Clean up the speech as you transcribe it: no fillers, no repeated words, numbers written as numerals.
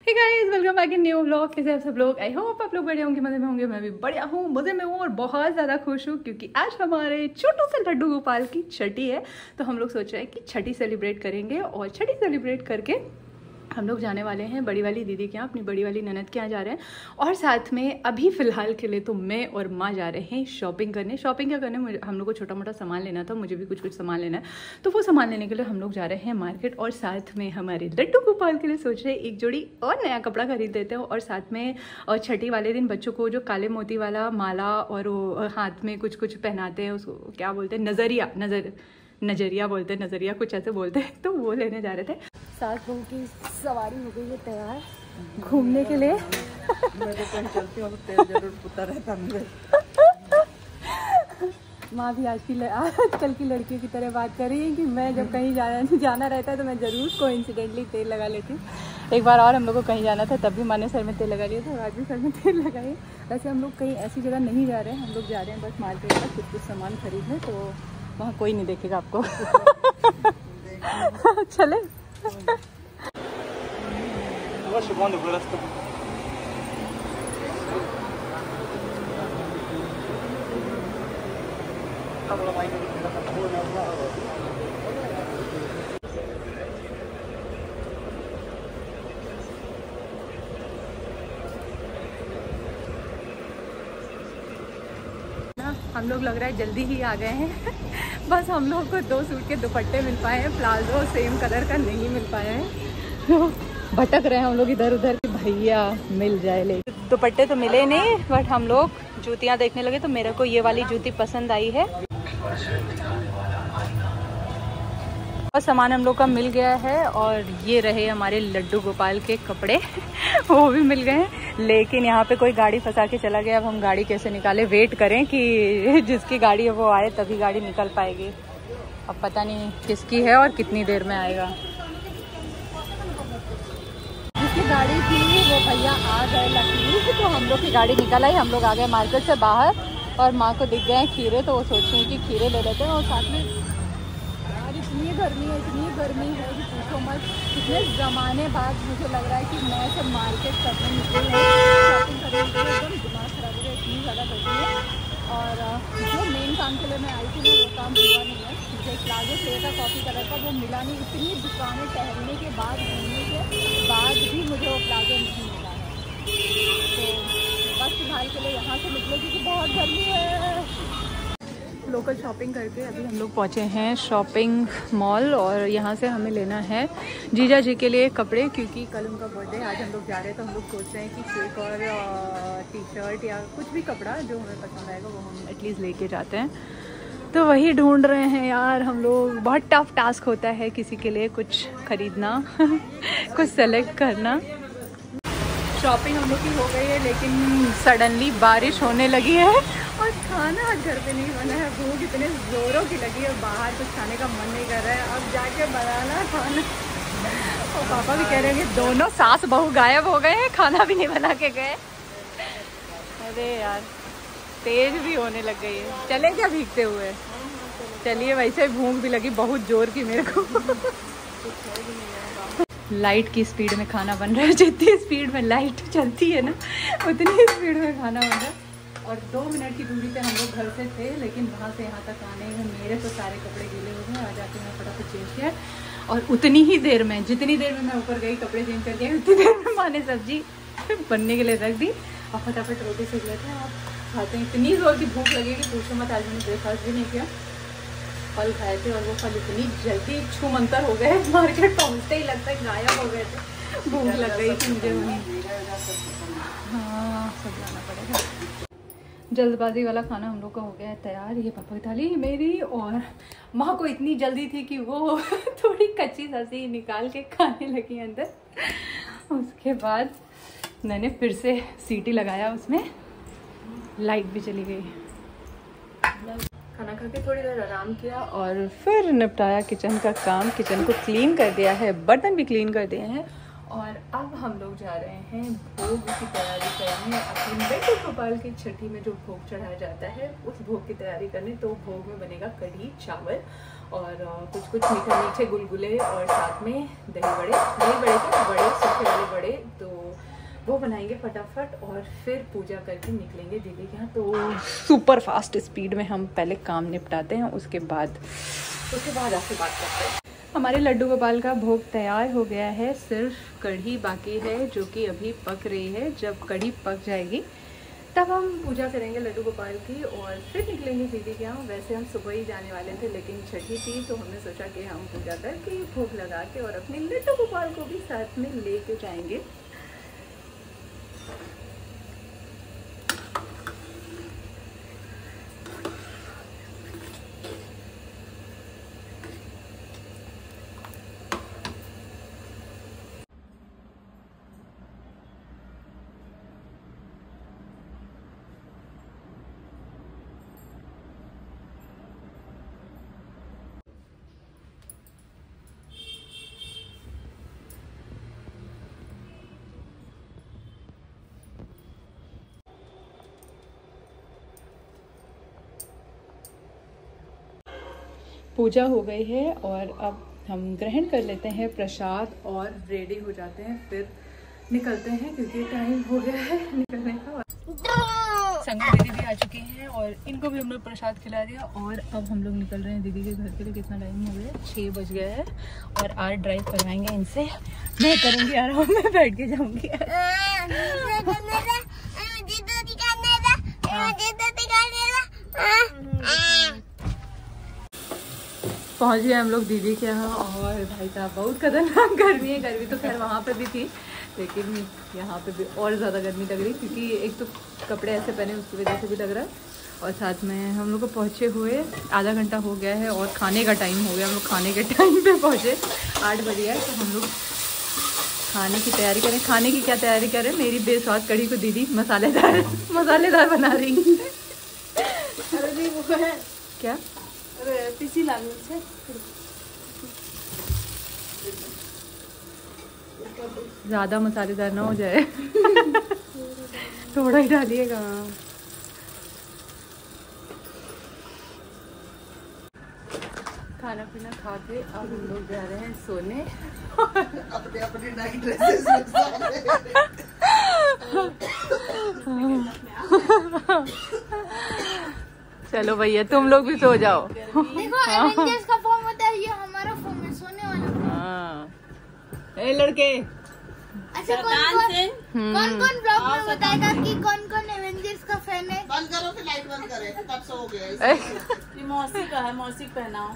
Hey guys, welcome back in new vlog. कैसे आप सब लोग? आई होप आप लोग बढ़िया होंगे, मजे में होंगे। मैं भी बढ़िया हूँ, मजे में हूँ और बहुत ज़्यादा खुश हूँ क्योंकि आज हमारे छोटू से लड्डू गोपाल की छठी है। तो हम लोग सोच रहे हैं कि छठी सेलिब्रेट करेंगे और छठी सेलिब्रेट करके हम लोग जाने वाले हैं बड़ी वाली दीदी के यहाँ, अपनी बड़ी वाली ननद के यहाँ जा रहे हैं। और साथ में अभी फ़िलहाल के लिए तो मैं और माँ जा रहे हैं शॉपिंग करने। शॉपिंग क्या करने, हम लोग को छोटा मोटा सामान लेना था, मुझे भी कुछ कुछ सामान लेना है। तो वो सामान लेने के लिए हम लोग जा रहे हैं मार्केट। और साथ में हमारे लड्डू गोपाल के लिए सोच रहे हैं एक जोड़ी और नया कपड़ा खरीद देते हैं। और साथ में छठी वाले दिन बच्चों को जो काले मोती वाला माला और वो हाथ में कुछ कुछ पहनाते हैं, उसको क्या बोलते हैं, नजरिया बोलते हैं, नजरिया कुछ ऐसे बोलते हैं। तो वो लेने जा रहे थे। सात बहू की सवारी हो गई है तैयार घूमने के लिए। मैं तो कहीं चलती हूँ तो तेल जरूर पुता रहता मुझे। माँ भी आजकल की लड़कियों की तरह बात कर रही है कि मैं जब कहीं जाना रहता है तो मैं ज़रूर कोइंसिडेंटली तेल लगा लेती हूँ। एक बार और हम लोग को कहीं जाना था, तब भी माँ ने सर में तेल लगा लिया था और आज भी सर में तेल लगाए। वैसे हम लोग कहीं ऐसी जगह नहीं जा रहे हैं, हम लोग जा रहे हैं बस मार्केट में कुछ सामान खरीदने। तो वहाँ कोई नहीं देखेगा आपको। चले हम लोग लग रहा है जल्दी ही आ गए हैं। बस हम लोग को 2 सूट के दुपट्टे मिल पाए हैं, प्लाजो सेम कलर का नहीं मिल पाया है। भटक रहे हैं हम लोग इधर उधर कि भैया मिल जाए। लेकिन दुपट्टे तो मिले नहीं, बट हम लोग जूतियाँ देखने लगे तो मेरे को ये वाली जूती पसंद आई है। और सामान हम लोग का मिल गया है और ये रहे हमारे लड्डू गोपाल के कपड़े। वो भी मिल गए हैं, लेकिन यहाँ पे कोई गाड़ी फंसा के चला गया। अब हम गाड़ी कैसे निकालें, वेट करें कि जिसकी गाड़ी है वो आए तभी गाड़ी निकल पाएगी। अब पता नहीं किसकी है और कितनी देर में आएगा। जिसकी गाड़ी थी वो भैया आ गए लकीली, तो हम लोग की गाड़ी निकल आई। हम लोग आ गए मार्केट से बाहर और माँ को दिख गए खीरे, तो वो सोच रही हैं कि खीरे ले लेते हैं। और साथ में इतनी गर्मी है कि पूछो मत। कितने ज़माने बाद मुझे लग रहा है कि मैं सब मार्केट करने निकली हूँ, शॉपिंग करने के लिए। एकदम दिमाग खराब हो गया, इतनी ज़्यादा गर्मी है। और जो मेन काम के लिए मैं आई थी वो काम हुआ नहीं है। मुझे प्लाजो चाहिए था कॉफ़ी कलर का, वो मिला नहीं। इतनी दुकानें टहलने के बाद, घूमने के बाद भी मुझे वो प्लाजो नहीं मिला है। तो बस फिलहाल के लिए यहाँ से निकले क्योंकि बहुत गर्मी है। लोकल शॉपिंग करके अभी हम लोग पहुँचे हैं शॉपिंग मॉल और यहाँ से हमें लेना है जीजा जी के लिए कपड़े, क्योंकि कल उनका बर्थडे। आज हम लोग जा रहे हैं तो हम लोग सोच रहे हैं कि केक और टी शर्ट या कुछ भी कपड़ा जो हमें पसंद आएगा वो हम एटलीस्ट लेके जाते हैं। तो वही ढूंढ रहे हैं यार हम लोग। बहुत टफ टास्क होता है किसी के लिए कुछ खरीदना कुछ सेलेक्ट करना। शॉपिंग हम लोग की हो गई है, लेकिन सडनली बारिश होने लगी है और खाना आज घर पे नहीं बना है। भूख इतने ज़ोरों की लगी है, बाहर कुछ खाने का मन नहीं कर रहा है। अब जाके बनाना खाना। और पापा भी कह रहे हैं कि दोनों सास बहू गायब हो गए हैं, खाना भी नहीं बना के गए। अरे यार तेज भी होने लग गई है। चले क्या भीगते हुए? चलिए, वैसे भूख भी लगी बहुत जोर की मेरे को। लाइट की स्पीड में खाना बन रहा है। जितनी स्पीड में लाइट चलती है ना उतनी स्पीड में खाना बन रहा है। और 2 मिनट की दूरी पे हम लोग घर से थे, लेकिन वहाँ से यहाँ तक आने में मेरे तो सारे कपड़े गीले हो गए। आ जाके मैं फटाफट चेंज किया और उतनी ही देर में, जितनी देर में मैं ऊपर गई कपड़े चेंज कर गई, उतनी देर में माँ ने सब्जी बनने के लिए रख दी और फटाफट रोटी सेक लेते हैं। आप खाते हैं। इतनी जोर की भूख लगी कि पूछो मत। आज मैंने ब्रेकफास्ट भी नहीं किया, फल खाए थे और वो फल इतनी जल्दी छूमंतर हो गए, मार्केट पहुँचते ही लगता है गायब हो गए थे। भूख लग गई थी मुझे वहीं। हाँ, सब लाना पड़ेगा। जल्दबाजी वाला खाना हम लोग का हो गया है तैयार। ये पापा की थाली मेरी, और माँ को इतनी जल्दी थी कि वो थोड़ी कच्ची सब्जी निकाल के खाने लगी अंदर। उसके बाद मैंने फिर से सीटी लगाया, उसमें लाइट भी चली गई। खाना खा के थोड़ी देर आराम किया और फिर निपटाया किचन का काम। किचन को क्लीन कर दिया है, बर्तन भी क्लीन कर दिए हैं। और अब हम लोग जा रहे हैं भोग की तैयारी करने। अपने लड्डू गोपाल की छठी में जो भोग चढ़ाया जाता है उस भोग की तैयारी करने। तो भोग में बनेगा कढ़ी चावल और कुछ मीठे गुलगुले और साथ में दही बड़े के बड़े सूखे वाले बड़े। तो वो बनाएंगे फटाफट और फिर पूजा करके निकलेंगे दीदी के यहाँ। तो सुपर फास्ट स्पीड में हम पहले काम निपटाते हैं, उसके बाद आपसे बात करते हैं। हमारे लड्डू गोपाल का भोग तैयार हो गया है, सिर्फ कढ़ी बाकी है जो कि अभी पक रही है। जब कढ़ी पक जाएगी तब हम पूजा करेंगे लड्डू गोपाल की और फिर निकलेंगे दीदी के यहाँ। वैसे हम सुबह ही जाने वाले थे लेकिन छठी थी तो हमने सोचा कि हम पूजा करके भोग लगा के और अपने लड्डू गोपाल को भी साथ में लेके जाएंगे। पूजा हो गई है और अब हम ग्रहण कर लेते हैं प्रसाद और रेडी हो जाते हैं, फिर निकलते हैं क्योंकि टाइम हो गया है निकलने का। संगम दीदी भी आ चुकी हैं और इनको भी हम लोग प्रसाद खिला दिया और अब हम लोग निकल रहे हैं दीदी के घर के लिए। कितना टाइम हो गया? 6 बज गया है और आज ड्राइव करवाएंगे इनसे। मैं करूँगी आराम में, बैठ के जाऊँगी। पहुंच गए हम लोग दीदी के यहाँ और भाई साहब बहुत खतरनाक गर्मी है। गर्मी तो खैर वहाँ पे भी थी लेकिन यहाँ पे भी और ज़्यादा गर्मी लग रही क्योंकि एक तो कपड़े ऐसे पहने उसकी वजह से भी लग रहा है और साथ में हम लोग को पहुँचे हुए आधा घंटा हो गया है और खाने का टाइम हो गया। हम लोग खाने के टाइम पे पहुँचे, 8 बज गया है तो हम लोग खाने की तैयारी करें। खाने की क्या तैयारी करें? मेरी बेस्वाद कढ़ी को दीदी मसालेदार बना रही है। क्या पीसी लागू से ज़्यादा मसालेदार ना हो जाए। थोड़ा ही डालिएगा। खाना पीना खा के अब हम लोग जा रहे हैं सोने। अपने अपने नाइट ड्रेसेस चलो भैया तुम लोग भी सो जाओ। देखो एवेंजर्स का फॉर्म होता है, ये हमारा फॉर्म है सोने वाला। हाँ ए लड़के। अच्छा कौन ब्लॉग में बताएगा कि कौन कौन एवेंजर्स का फैन है? बंद करो फिर लाइट बंद करें, तब सो गया। मौसी का है, मौसी पहनाओ।